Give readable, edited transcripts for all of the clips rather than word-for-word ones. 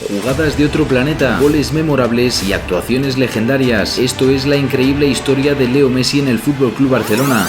Jugadas de otro planeta, goles memorables y actuaciones legendarias. Esto es la increíble historia de Leo Messi en el FC Barcelona.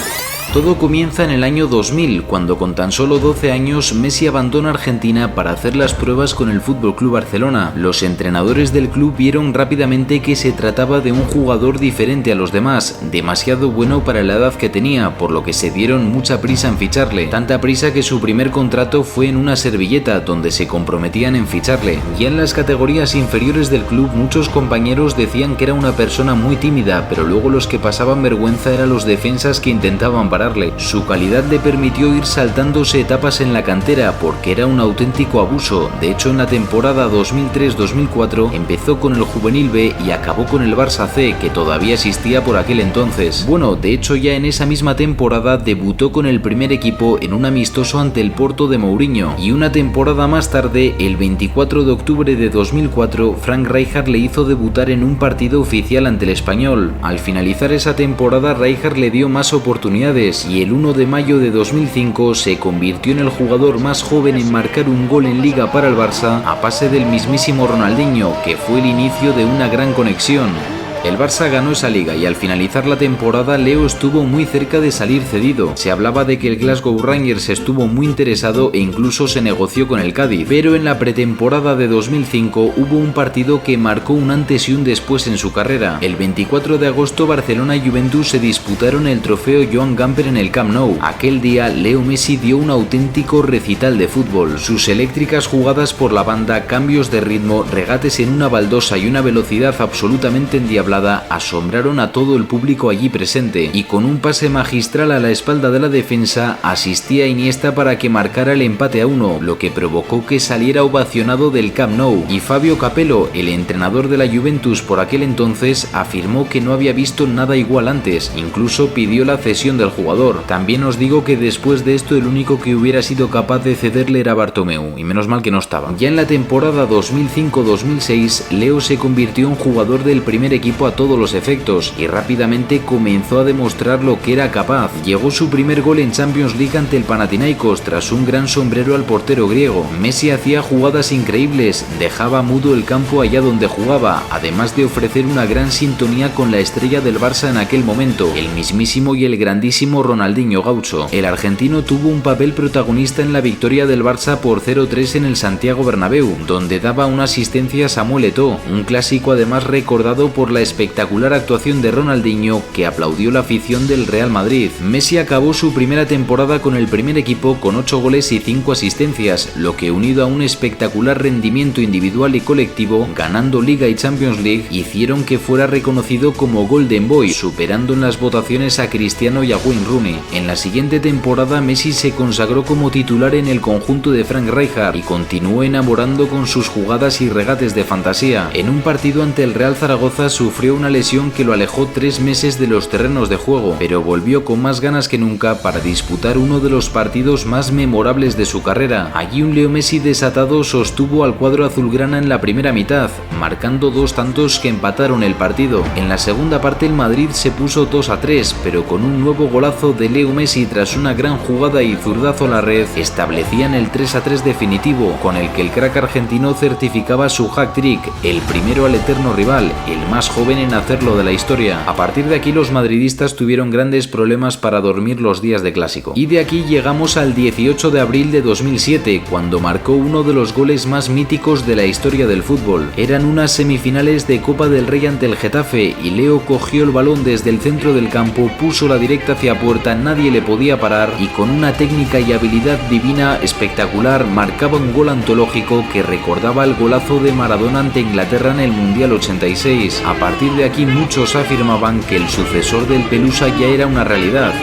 Todo comienza en el año 2000, cuando con tan solo 12 años Messi abandona Argentina para hacer las pruebas con el FC Barcelona. Los entrenadores del club vieron rápidamente que se trataba de un jugador diferente a los demás, demasiado bueno para la edad que tenía, por lo que se dieron mucha prisa en ficharle. Tanta prisa que su primer contrato fue en una servilleta, donde se comprometían en ficharle. Ya en las categorías inferiores del club muchos compañeros decían que era una persona muy tímida, pero luego los que pasaban vergüenza eran los defensas que intentaban pararle. Su calidad le permitió ir saltándose etapas en la cantera, porque era un auténtico abuso. De hecho, en la temporada 2003-2004 empezó con el Juvenil B y acabó con el Barça C, que todavía existía por aquel entonces. Bueno, de hecho ya en esa misma temporada debutó con el primer equipo en un amistoso ante el Porto de Mourinho, y una temporada más tarde, el 24 de octubre de 2004, Frank Rijkaard le hizo debutar en un partido oficial ante el Español. Al finalizar esa temporada, Rijkaard le dio más oportunidades y el 1 de mayo de 2005 se convirtió en el jugador más joven en marcar un gol en Liga para el Barça, a pase del mismísimo Ronaldinho, que fue el inicio de una gran conexión. El Barça ganó esa liga y al finalizar la temporada Leo estuvo muy cerca de salir cedido. Se hablaba de que el Glasgow Rangers estuvo muy interesado e incluso se negoció con el Cádiz, pero en la pretemporada de 2005 hubo un partido que marcó un antes y un después en su carrera. El 24 de agosto Barcelona y Juventus se disputaron el trofeo Joan Gamper en el Camp Nou. Aquel día Leo Messi dio un auténtico recital de fútbol. Sus eléctricas jugadas por la banda, cambios de ritmo, regates en una baldosa y una velocidad absolutamente endiablada asombraron a todo el público allí presente, y con un pase magistral a la espalda de la defensa asistía a Iniesta para que marcara el empate a 1, lo que provocó que saliera ovacionado del Camp Nou. Y Fabio Capello, el entrenador de la Juventus por aquel entonces, afirmó que no había visto nada igual antes, incluso pidió la cesión del jugador. También os digo que después de esto el único que hubiera sido capaz de cederle era Bartomeu, y menos mal que no estaba. Ya en la temporada 2005-2006 Leo se convirtió en jugador del primer equipo a todos los efectos y rápidamente comenzó a demostrar lo que era capaz. Llegó su primer gol en Champions League ante el Panathinaikos tras un gran sombrero al portero griego. Messi hacía jugadas increíbles, dejaba mudo el campo allá donde jugaba, además de ofrecer una gran sintonía con la estrella del Barça en aquel momento, el mismísimo y el grandísimo Ronaldinho Gaucho. El argentino tuvo un papel protagonista en la victoria del Barça por 0-3 en el Santiago Bernabéu, donde daba una asistencia a Samuel Eto'o, un clásico además recordado por la espectacular actuación de Ronaldinho, que aplaudió la afición del Real Madrid. Messi acabó su primera temporada con el primer equipo con 8 goles y 5 asistencias, lo que unido a un espectacular rendimiento individual y colectivo, ganando Liga y Champions League, hicieron que fuera reconocido como Golden Boy, superando en las votaciones a Cristiano y a Wayne Rooney. En la siguiente temporada Messi se consagró como titular en el conjunto de Frank Rijkaard y continuó enamorando con sus jugadas y regates de fantasía. En un partido ante el Real Zaragoza sufrió una lesión que lo alejó 3 meses de los terrenos de juego, pero volvió con más ganas que nunca para disputar uno de los partidos más memorables de su carrera. Allí un Leo Messi desatado sostuvo al cuadro azulgrana en la primera mitad, marcando 2 tantos que empataron el partido. En la segunda parte el Madrid se puso 2-3, pero con un nuevo golazo de Leo Messi tras una gran jugada y zurdazo a la red, establecían el 3-3 definitivo, con el que el crack argentino certificaba su hat-trick, el primero al eterno rival, el más joven en hacerlo de la historia. A partir de aquí los madridistas tuvieron grandes problemas para dormir los días de clásico. Y de aquí llegamos al 18 de abril de 2007, cuando marcó uno de los goles más míticos de la historia del fútbol. Eran unas semifinales de Copa del Rey ante el Getafe y Leo cogió el balón desde el centro del campo, puso la directa hacia puerta, nadie le podía parar y con una técnica y habilidad divina espectacular marcaba un gol antológico que recordaba el golazo de Maradona ante Inglaterra en el Mundial 86. A partir de aquí muchos afirmaban que el sucesor del Pelusa ya era una realidad.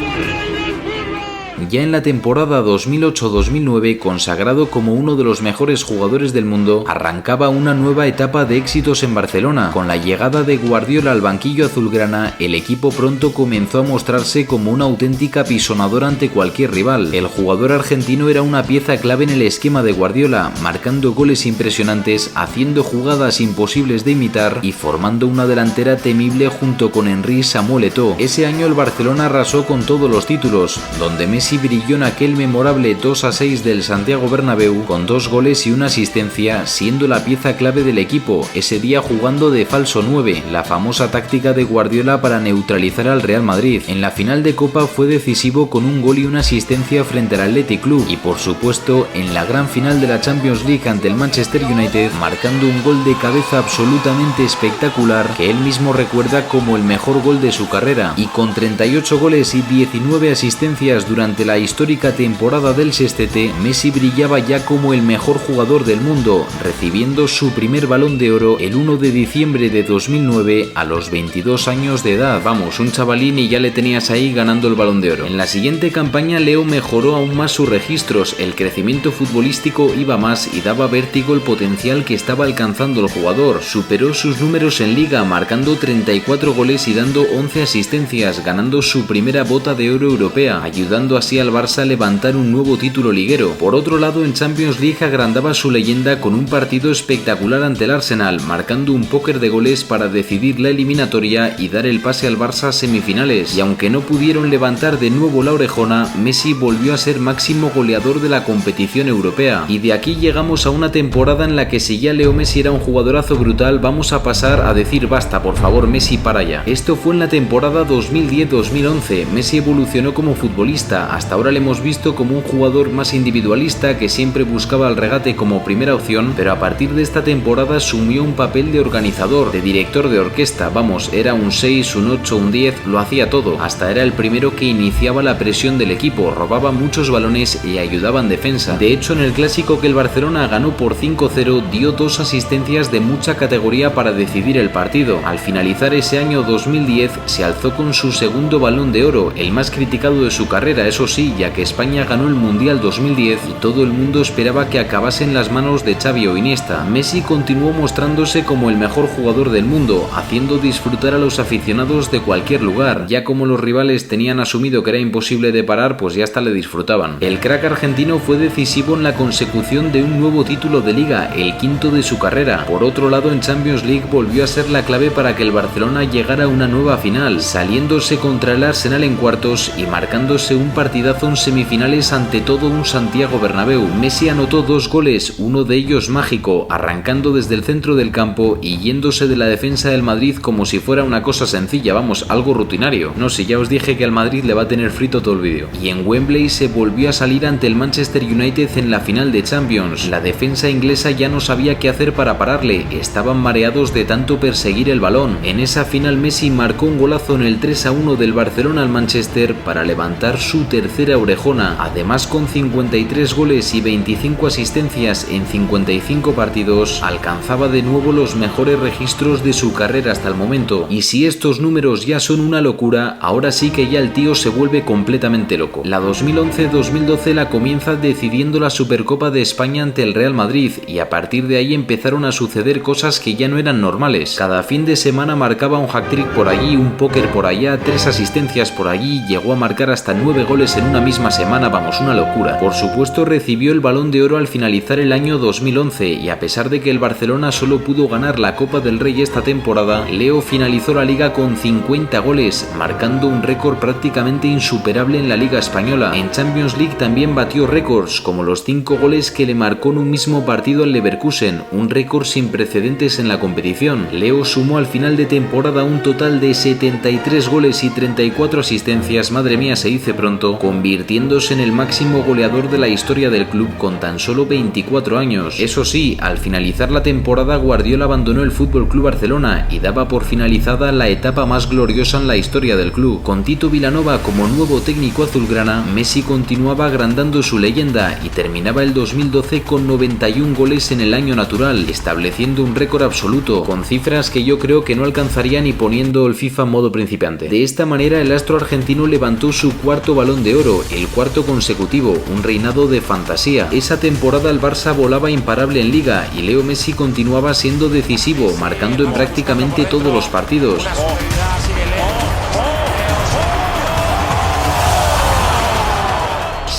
Ya en la temporada 2008-2009, consagrado como uno de los mejores jugadores del mundo, arrancaba una nueva etapa de éxitos en Barcelona. Con la llegada de Guardiola al banquillo azulgrana, el equipo pronto comenzó a mostrarse como una auténtica pisonadora ante cualquier rival. El jugador argentino era una pieza clave en el esquema de Guardiola, marcando goles impresionantes, haciendo jugadas imposibles de imitar y formando una delantera temible junto con Henry y Samuel Eto'o. Ese año el Barcelona arrasó con todos los títulos, donde Messi brilló en aquel memorable 2-6 del Santiago Bernabéu con 2 goles y una asistencia, siendo la pieza clave del equipo, ese día jugando de falso 9, la famosa táctica de Guardiola para neutralizar al Real Madrid. En la final de Copa fue decisivo con un gol y una asistencia frente al Athletic Club y por supuesto en la gran final de la Champions League ante el Manchester United, marcando un gol de cabeza absolutamente espectacular que él mismo recuerda como el mejor gol de su carrera, y con 38 goles y 19 asistencias durante la histórica temporada del sextete, Messi brillaba ya como el mejor jugador del mundo, recibiendo su primer Balón de Oro el 1 de diciembre de 2009 a los 22 años de edad. Vamos, un chavalín y ya le tenías ahí ganando el Balón de Oro. En la siguiente campaña Leo mejoró aún más sus registros, el crecimiento futbolístico iba más y daba vértigo el potencial que estaba alcanzando el jugador. Superó sus números en Liga, marcando 34 goles y dando 11 asistencias, ganando su primera bota de oro europea, ayudando así al Barça a levantar un nuevo título liguero. Por otro lado, en Champions League agrandaba su leyenda con un partido espectacular ante el Arsenal, marcando un póker de goles para decidir la eliminatoria y dar el pase al Barça a semifinales, y aunque no pudieron levantar de nuevo la orejona, Messi volvió a ser máximo goleador de la competición europea. Y de aquí llegamos a una temporada en la que si ya Leo Messi era un jugadorazo brutal, vamos a pasar a decir basta, por favor Messi, para ya. Esto fue en la temporada 2010-2011, Messi evolucionó como futbolista, hasta ahora le hemos visto como un jugador más individualista que siempre buscaba el regate como primera opción, pero a partir de esta temporada asumió un papel de organizador, de director de orquesta, vamos, era un 6, un 8, un 10, lo hacía todo, hasta era el primero que iniciaba la presión del equipo, robaba muchos balones y ayudaba en defensa. De hecho, en el clásico que el Barcelona ganó por 5-0, dio 2 asistencias de mucha categoría para decidir el partido. Al finalizar ese año 2010, se alzó con su segundo Balón de Oro, el más criticado de su carrera, eso sí, ya que España ganó el Mundial 2010 y todo el mundo esperaba que acabase en las manos de Xavi o Iniesta. Messi continuó mostrándose como el mejor jugador del mundo, haciendo disfrutar a los aficionados de cualquier lugar. Ya como los rivales tenían asumido que era imposible de parar, pues ya hasta le disfrutaban. El crack argentino fue decisivo en la consecución de un nuevo título de Liga, el quinto de su carrera. Por otro lado, en Champions League volvió a ser la clave para que el Barcelona llegara a una nueva final, saliéndose contra el Arsenal en cuartos y marcándose un partidazo en semifinales ante todo un Santiago Bernabéu. Messi anotó 2 goles, uno de ellos mágico, arrancando desde el centro del campo y yéndose de la defensa del Madrid como si fuera una cosa sencilla, vamos, algo rutinario. No, si ya os dije que al Madrid le va a tener frito todo el vídeo. Y en Wembley se volvió a salir ante el Manchester United en la final de Champions. La defensa inglesa ya no sabía qué hacer para pararle, estaban mareados de tanto perseguir el balón. En esa final Messi marcó un golazo en el 3-1 del Barcelona al Manchester para levantar su tercera orejona. Además, con 53 goles y 25 asistencias en 55 partidos, alcanzaba de nuevo los mejores registros de su carrera hasta el momento. Y si estos números ya son una locura, ahora sí que ya el tío se vuelve completamente loco. La 2011-2012 la comienza decidiendo la Supercopa de España ante el Real Madrid y a partir de ahí empezaron a suceder cosas que ya no eran normales. Cada fin de semana marcaba un hat-trick por allí, un póker por allá, 3 asistencias por allí, llegó a marcar hasta 9 goles en una misma semana, vamos, una locura. Por supuesto recibió el Balón de Oro al finalizar el año 2011 y a pesar de que el Barcelona solo pudo ganar la Copa del Rey esta temporada, Leo finalizó la Liga con 50 goles, marcando un récord prácticamente insuperable en la Liga Española. En Champions League también batió récords, como los 5 goles que le marcó en un mismo partido al Leverkusen, un récord sin precedentes en la competición. Leo sumó al final de temporada un total de 73 goles y 34 asistencias, madre mía, se dice pronto, convirtiéndose en el máximo goleador de la historia del club con tan solo 24 años. Eso sí, al finalizar la temporada Guardiola abandonó el FC Barcelona y daba por finalizada la etapa más gloriosa en la historia del club. Con Tito Vilanova como nuevo técnico azulgrana, Messi continuaba agrandando su leyenda y terminaba el 2012 con 91 goles en el año natural, estableciendo un récord absoluto, con cifras que yo creo que no alcanzaría ni poniendo el FIFA en modo principiante. De esta manera el astro argentino levantó su cuarto Balón de Oro, el cuarto consecutivo, un reinado de fantasía. Esa temporada el Barça volaba imparable en Liga y Leo Messi continuaba siendo decisivo, marcando en prácticamente todos los partidos.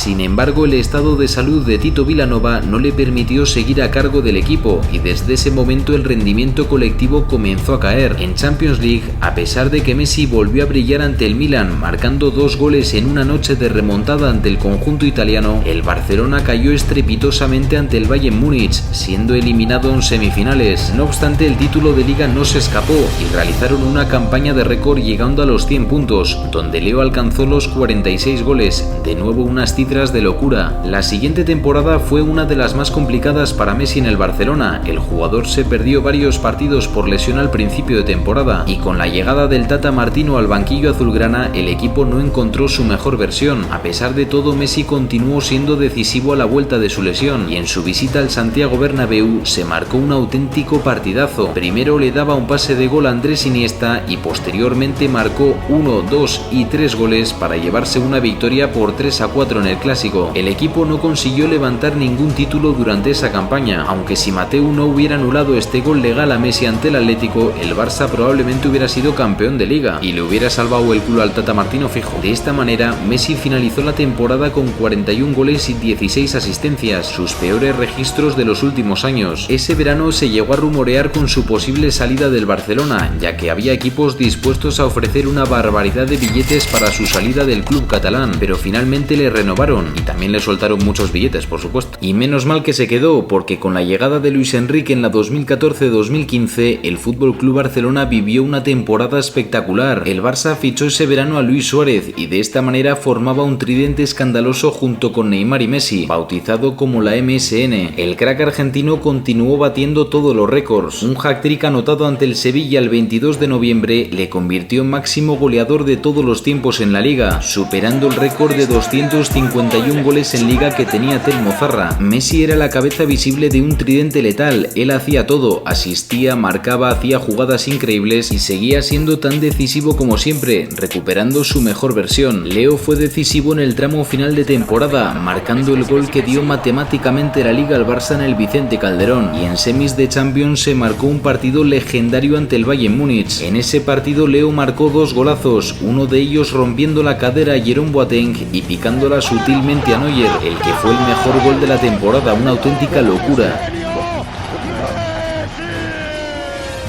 Sin embargo, el estado de salud de Tito Vilanova no le permitió seguir a cargo del equipo y desde ese momento el rendimiento colectivo comenzó a caer. En Champions League, a pesar de que Messi volvió a brillar ante el Milan, marcando 2 goles en una noche de remontada ante el conjunto italiano, el Barcelona cayó estrepitosamente ante el Bayern Múnich, siendo eliminado en semifinales. No obstante, el título de Liga no se escapó y realizaron una campaña de récord llegando a los 100 puntos, donde Leo alcanzó los 46 goles, de nuevo unas cifras de locura. La siguiente temporada fue una de las más complicadas para Messi en el Barcelona. El jugador se perdió varios partidos por lesión al principio de temporada y con la llegada del Tata Martino al banquillo azulgrana, el equipo no encontró su mejor versión. A pesar de todo, Messi continuó siendo decisivo a la vuelta de su lesión y en su visita al Santiago Bernabéu se marcó un auténtico partidazo. Primero le daba un pase de gol a Andrés Iniesta y posteriormente marcó 1, 2 y 3 goles para llevarse una victoria por 3-4 en el Clásico. El equipo no consiguió levantar ningún título durante esa campaña, aunque si Mateu no hubiera anulado este gol legal a Messi ante el Atlético, el Barça probablemente hubiera sido campeón de Liga y le hubiera salvado el culo al Tata Martino fijo. De esta manera, Messi finalizó la temporada con 41 goles y 16 asistencias, sus peores registros de los últimos años. Ese verano se llegó a rumorear con su posible salida del Barcelona, ya que había equipos dispuestos a ofrecer una barbaridad de billetes para su salida del club catalán, pero finalmente le renovaron y también le soltaron muchos billetes, por supuesto. Y menos mal que se quedó, porque con la llegada de Luis Enrique en la 2014-2015, el FC Barcelona vivió una temporada espectacular. El Barça fichó ese verano a Luis Suárez y de esta manera formaba un tridente escandaloso junto con Neymar y Messi, bautizado como la MSN. El crack argentino continuó batiendo todos los récords. Un hat-trick anotado ante el Sevilla el 22 de noviembre le convirtió en máximo goleador de todos los tiempos en la Liga, superando el récord de 251 goles en Liga que tenía Telmo Zarra. Messi era la cabeza visible de un tridente letal. Él hacía todo, asistía, marcaba, hacía jugadas increíbles y seguía siendo tan decisivo como siempre, recuperando su mejor versión. Leo fue decisivo en el tramo final de temporada, marcando el gol que dio matemáticamente la Liga al Barça en el Vicente Calderón, y en semis de Champions se marcó un partido legendario ante el Bayern Múnich. En ese partido Leo marcó 2 golazos, uno de ellos rompiendo la cadera a Jerome Boateng y picándola sutilmente a Neuer, el que fue el mejor gol de la temporada, una auténtica locura.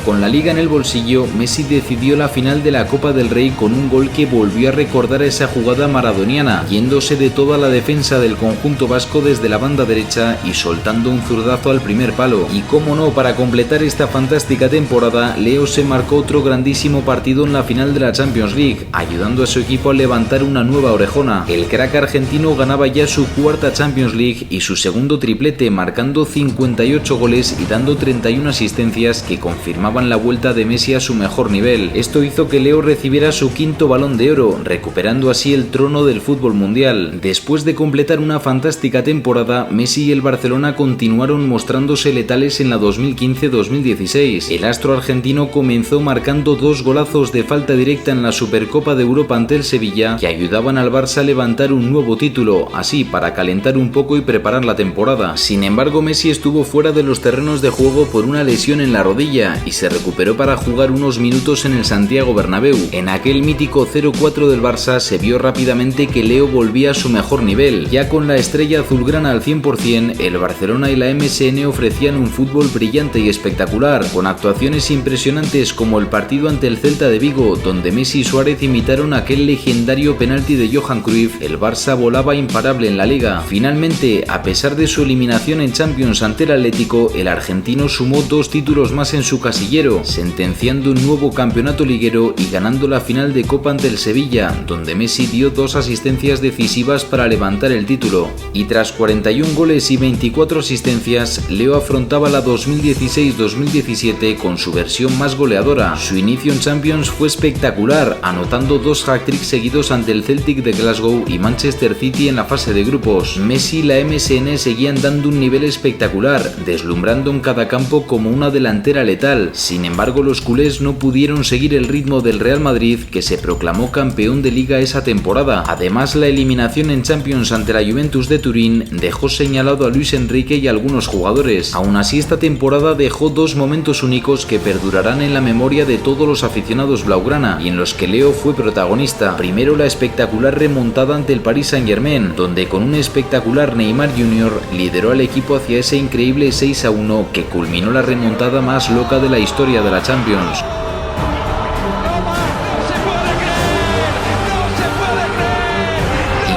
Con la Liga en el bolsillo, Messi decidió la final de la Copa del Rey con un gol que volvió a recordar esa jugada maradoniana, yéndose de toda la defensa del conjunto vasco desde la banda derecha y soltando un zurdazo al primer palo. Y cómo no, para completar esta fantástica temporada, Leo se marcó otro grandísimo partido en la final de la Champions League, ayudando a su equipo a levantar una nueva orejona. El crack argentino ganaba ya su 4ª Champions League y su segundo triplete, marcando 58 goles y dando 31 asistencias que confirmaban la vuelta de Messi a su mejor nivel. Esto hizo que Leo recibiera su 5º Balón de Oro, recuperando así el trono del fútbol mundial. Después de completar una fantástica temporada, Messi y el Barcelona continuaron mostrándose letales en la 2015-2016. El astro argentino comenzó marcando 2 golazos de falta directa en la Supercopa de Europa ante el Sevilla, que ayudaban al Barça a levantar un nuevo título, así para calentar un poco y preparar la temporada. Sin embargo, Messi estuvo fuera de los terrenos de juego por una lesión en la rodilla y se recuperó para jugar unos minutos en el Santiago Bernabéu. En aquel mítico 0-4 del Barça se vio rápidamente que Leo volvía a su mejor nivel. Ya con la estrella azulgrana al 100%, el Barcelona y la MSN ofrecían un fútbol brillante y espectacular, con actuaciones impresionantes como el partido ante el Celta de Vigo, donde Messi y Suárez imitaron aquel legendario penalti de Johan Cruyff. El Barça volaba imparable en la Liga. Finalmente, a pesar de su eliminación en Champions ante el Atlético, el argentino sumó 2 títulos más en su casillero, sentenciando un nuevo campeonato liguero y ganando la final de Copa ante el Sevilla, donde Messi dio 2 asistencias decisivas para levantar el título. Y tras 41 goles y 24 asistencias, Leo afrontaba la 2016-2017 con su versión más goleadora. Su inicio en Champions fue espectacular, anotando 2 hat-tricks seguidos ante el Celtic de Glasgow y Manchester City en la fase de grupos. Messi y la MSN seguían dando un nivel espectacular, deslumbrando en cada campo como una delantera letal. Sin embargo, los culés no pudieron seguir el ritmo del Real Madrid, que se proclamó campeón de Liga esa temporada. Además, la eliminación en Champions ante la Juventus de Turín dejó señalado a Luis Enrique y a algunos jugadores. Aún así, esta temporada dejó dos momentos únicos que perdurarán en la memoria de todos los aficionados blaugrana y en los que Leo fue protagonista. Primero, la espectacular remontada ante el Paris Saint-Germain, donde con un espectacular Neymar Jr. lideró al equipo hacia ese increíble 6-1 que culminó la remontada más loca de la historia de la Champions.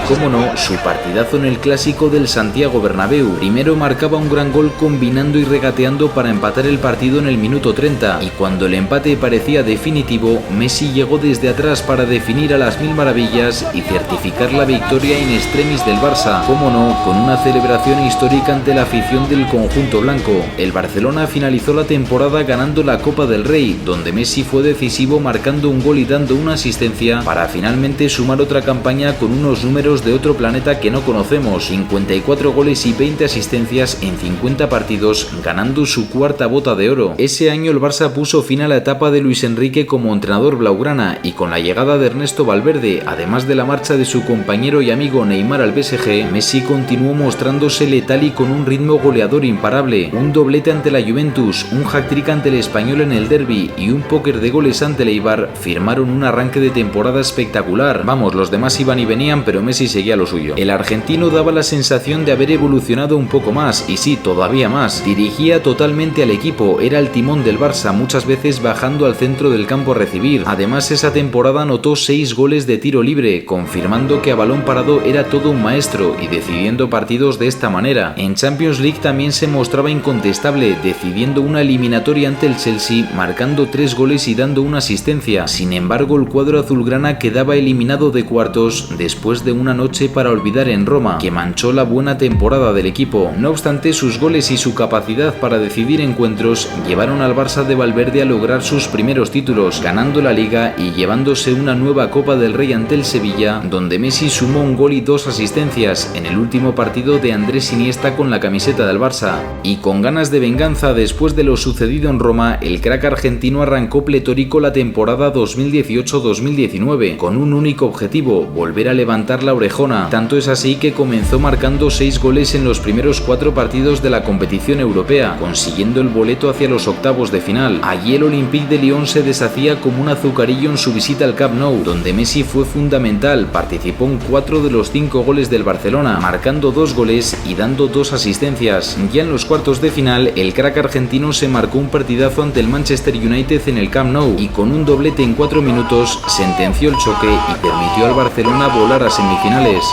Cómo no, su partidazo en el clásico del Santiago Bernabéu. Primero marcaba un gran gol combinando y regateando para empatar el partido en el minuto 30, y cuando el empate parecía definitivo, Messi llegó desde atrás para definir a las mil maravillas y certificar la victoria in extremis del Barça, cómo no, con una celebración histórica ante la afición del conjunto blanco. El Barcelona finalizó la temporada ganando la Copa del Rey, donde Messi fue decisivo marcando un gol y dando una asistencia para finalmente sumar otra campaña con unos números de otro planeta que no conocemos: 54 goles y 20 asistencias en 50 partidos, ganando su cuarta bota de oro. Ese año el Barça puso fin a la etapa de Luis Enrique como entrenador blaugrana, y con la llegada de Ernesto Valverde, además de la marcha de su compañero y amigo Neymar al PSG, Messi continuó mostrándose letal y con un ritmo goleador imparable. Un doblete ante la Juventus, un hat-trick ante el Español en el derbi y un póker de goles ante el Eibar firmaron un arranque de temporada espectacular. Vamos, los demás iban y venían, pero Messi seguía lo suyo. El argentino daba la sensación de haber evolucionado un poco más, y sí, todavía más. Dirigía totalmente al equipo, era el timón del Barça, muchas veces bajando al centro del campo a recibir. Además, esa temporada anotó 6 goles de tiro libre, confirmando que a balón parado era todo un maestro y decidiendo partidos de esta manera. En Champions League también se mostraba incontestable, decidiendo una eliminatoria ante el Chelsea, marcando 3 goles y dando una asistencia. Sin embargo, el cuadro azulgrana quedaba eliminado de cuartos después de una noche para olvidar en Roma, que manchó la buena temporada del equipo. No obstante, sus goles y su capacidad para decidir encuentros llevaron al Barça de Valverde a lograr sus primeros títulos, ganando la Liga y llevándose una nueva Copa del Rey ante el Sevilla, donde Messi sumó un gol y 2 asistencias en el último partido de Andrés Iniesta con la camiseta del Barça. Y con ganas de venganza después de lo sucedido en Roma, el crack argentino arrancó pletórico la temporada 2018-2019 con un único objetivo: volver a levantar la orejona. Tanto es así que comenzó marcando 6 goles en los primeros 4 partidos de la competición europea, consiguiendo el boleto hacia los octavos de final. Allí el Olympique de Lyon se deshacía como un azucarillo en su visita al Camp Nou, donde Messi fue fundamental, participó en 4 de los 5 goles del Barcelona, marcando 2 goles y dando 2 asistencias. Ya en los cuartos de final, el crack argentino se marcó un partidazo ante el Manchester United en el Camp Nou, y con un doblete en 4 minutos sentenció el choque y permitió al Barcelona volar a semifinales.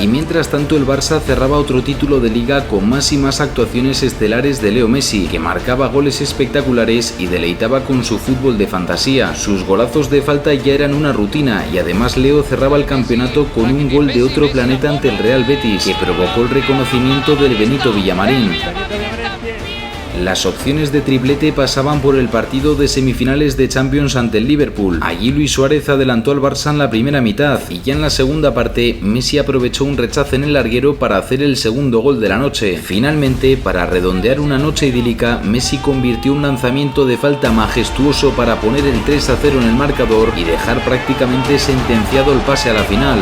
Y mientras tanto, el Barça cerraba otro título de Liga con más y más actuaciones estelares de Leo Messi, que marcaba goles espectaculares y deleitaba con su fútbol de fantasía. Sus golazos de falta ya eran una rutina, y además Leo cerraba el campeonato con un gol de otro planeta ante el Real Betis, que provocó el reconocimiento del Benito Villamarín. Las opciones de triplete pasaban por el partido de semifinales de Champions ante el Liverpool. Allí Luis Suárez adelantó al Barça en la primera mitad, y ya en la segunda parte Messi aprovechó un rechace en el larguero para hacer el segundo gol de la noche. Finalmente, para redondear una noche idílica, Messi convirtió un lanzamiento de falta majestuoso para poner el 3-0 en el marcador y dejar prácticamente sentenciado el pase a la final.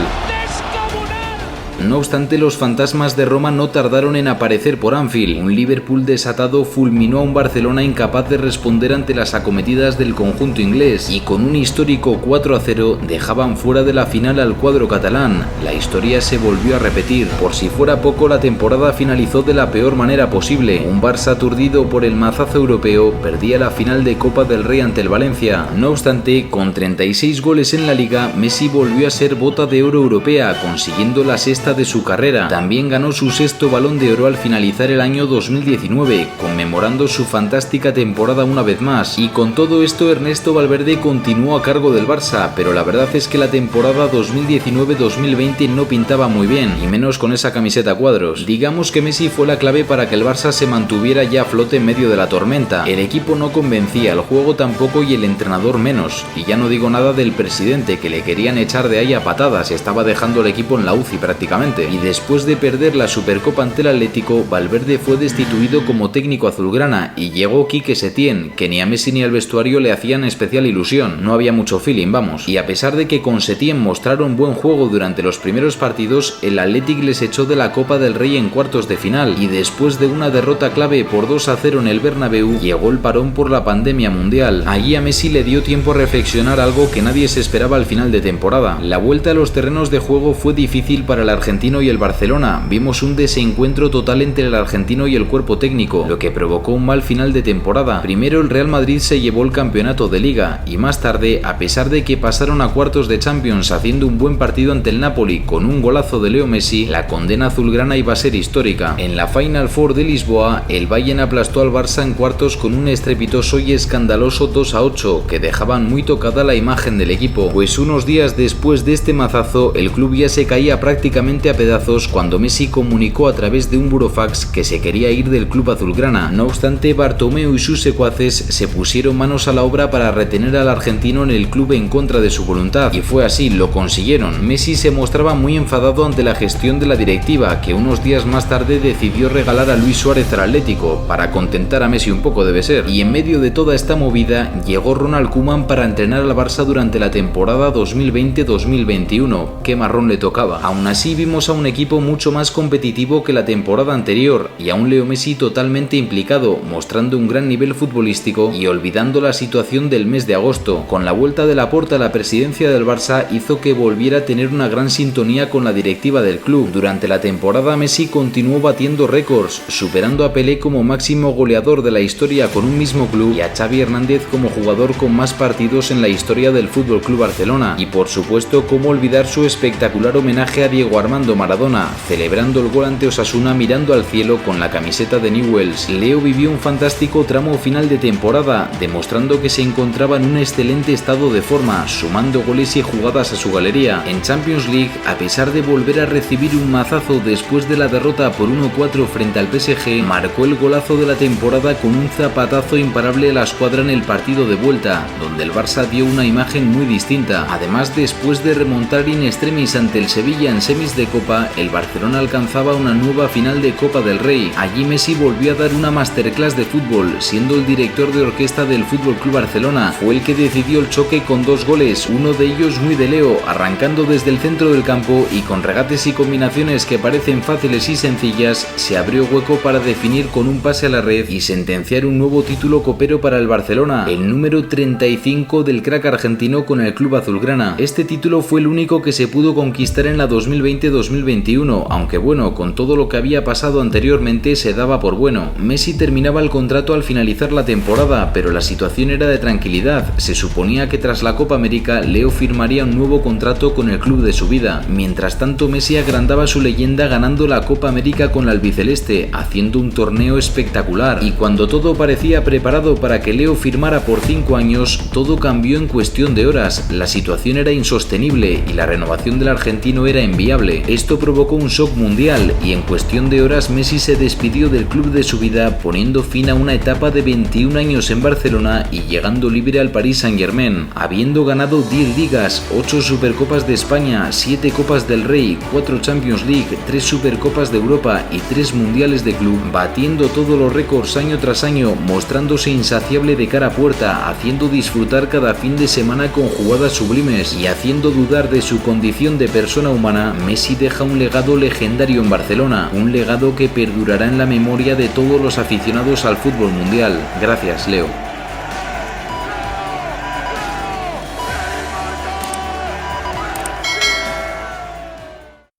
No obstante, los fantasmas de Roma no tardaron en aparecer por Anfield. Un Liverpool desatado fulminó a un Barcelona incapaz de responder ante las acometidas del conjunto inglés, y con un histórico 4-0 dejaban fuera de la final al cuadro catalán. La historia se volvió a repetir. Por si fuera poco, la temporada finalizó de la peor manera posible. Un Barça aturdido por el mazazo europeo perdía la final de Copa del Rey ante el Valencia. No obstante, con 36 goles en la Liga, Messi volvió a ser bota de oro europea, consiguiendo la sexta de su carrera. También ganó su 6º Balón de Oro al finalizar el año 2019, conmemorando su fantástica temporada una vez más. Y con todo esto, Ernesto Valverde continuó a cargo del Barça, pero la verdad es que la temporada 2019-2020 no pintaba muy bien, y menos con esa camiseta a cuadros. Digamos que Messi fue la clave para que el Barça se mantuviera ya a flote en medio de la tormenta. El equipo no convencía, el juego tampoco y el entrenador menos. Y ya no digo nada del presidente, que le querían echar de ahí a patadas, estaba dejando el equipo en la UCI prácticamente. Y después de perder la Supercopa ante el Atlético, Valverde fue destituido como técnico azulgrana y llegó Quique Setién, que ni a Messi ni al vestuario le hacían especial ilusión, no había mucho feeling, vamos. Y a pesar de que con Setién mostraron buen juego durante los primeros partidos, el Athletic les echó de la Copa del Rey en cuartos de final y después de una derrota clave por 2-0 en el Bernabéu, llegó el parón por la pandemia mundial. Allí a Messi le dio tiempo a reflexionar algo que nadie se esperaba al final de temporada. La vuelta a los terrenos de juego fue difícil para el argentino y el Barcelona. Vimos un desencuentro total entre el argentino y el cuerpo técnico, lo que provocó un mal final de temporada. Primero el Real Madrid se llevó el campeonato de Liga y más tarde, a pesar de que pasaron a cuartos de Champions haciendo un buen partido ante el Napoli con un golazo de Leo Messi, la condena azulgrana iba a ser histórica. En la Final Four de Lisboa, el Bayern aplastó al Barça en cuartos con un estrepitoso y escandaloso 2-8 que dejaban muy tocada la imagen del equipo, pues unos días después de este mazazo el club ya se caía prácticamente a pedazos cuando Messi comunicó a través de un burofax que se quería ir del club azulgrana. No obstante, Bartomeu y sus secuaces se pusieron manos a la obra para retener al argentino en el club en contra de su voluntad, y fue así, lo consiguieron. Messi se mostraba muy enfadado ante la gestión de la directiva, que unos días más tarde decidió regalar a Luis Suárez al Atlético, para contentar a Messi un poco debe ser. Y en medio de toda esta movida, llegó Ronald Koeman para entrenar al Barça durante la temporada 2020-2021, qué marrón le tocaba. Aún así vimos a un equipo mucho más competitivo que la temporada anterior, y a un Leo Messi totalmente implicado, mostrando un gran nivel futbolístico y olvidando la situación del mes de agosto. Con la vuelta de Laporta a la presidencia del Barça hizo que volviera a tener una gran sintonía con la directiva del club. Durante la temporada Messi continuó batiendo récords, superando a Pelé como máximo goleador de la historia con un mismo club y a Xavi Hernández como jugador con más partidos en la historia del FC Barcelona. Y por supuesto, cómo olvidar su espectacular homenaje a Diego Armando Maradona, celebrando el gol ante Osasuna mirando al cielo con la camiseta de Newell's. Leo vivió un fantástico tramo final de temporada, demostrando que se encontraba en un excelente estado de forma, sumando goles y jugadas a su galería. En Champions League, a pesar de volver a recibir un mazazo después de la derrota por 1-4 frente al PSG, marcó el golazo de la temporada con un zapatazo imparable a la escuadra en el partido de vuelta, donde el Barça dio una imagen muy distinta. Además, después de remontar in extremis ante el Sevilla en semis de Copa, el Barcelona alcanzaba una nueva final de Copa del Rey. Allí Messi volvió a dar una masterclass de fútbol, siendo el director de orquesta del FC Barcelona. Fue el que decidió el choque con 2 goles, uno de ellos muy de Leo, arrancando desde el centro del campo y con regates y combinaciones que parecen fáciles y sencillas, se abrió hueco para definir con un pase a la red y sentenciar un nuevo título copero para el Barcelona, el número 35 del crack argentino con el club azulgrana. Este título fue el único que se pudo conquistar en la 2020-2021, aunque bueno, con todo lo que había pasado anteriormente se daba por bueno. Messi terminaba el contrato al finalizar la temporada, pero la situación era de tranquilidad. Se suponía que tras la Copa América, Leo firmaría un nuevo contrato con el club de su vida. Mientras tanto, Messi agrandaba su leyenda ganando la Copa América con la albiceleste, haciendo un torneo espectacular. Y cuando todo parecía preparado para que Leo firmara por 5 años, todo cambió en cuestión de horas. La situación era insostenible y la renovación del argentino era inviable. Esto provocó un shock mundial y en cuestión de horas Messi se despidió del club de su vida, poniendo fin a una etapa de 21 años en Barcelona y llegando libre al Paris Saint-Germain, habiendo ganado 10 ligas, 8 Supercopas de España, 7 Copas del Rey, 4 Champions League, 3 Supercopas de Europa y 3 Mundiales de club, batiendo todos los récords año tras año, mostrándose insaciable de cara a puerta, haciendo disfrutar cada fin de semana con jugadas sublimes y haciendo dudar de su condición de persona humana. Messi deja un legado legendario en Barcelona, un legado que perdurará en la memoria de todos los aficionados al fútbol mundial. Gracias, Leo.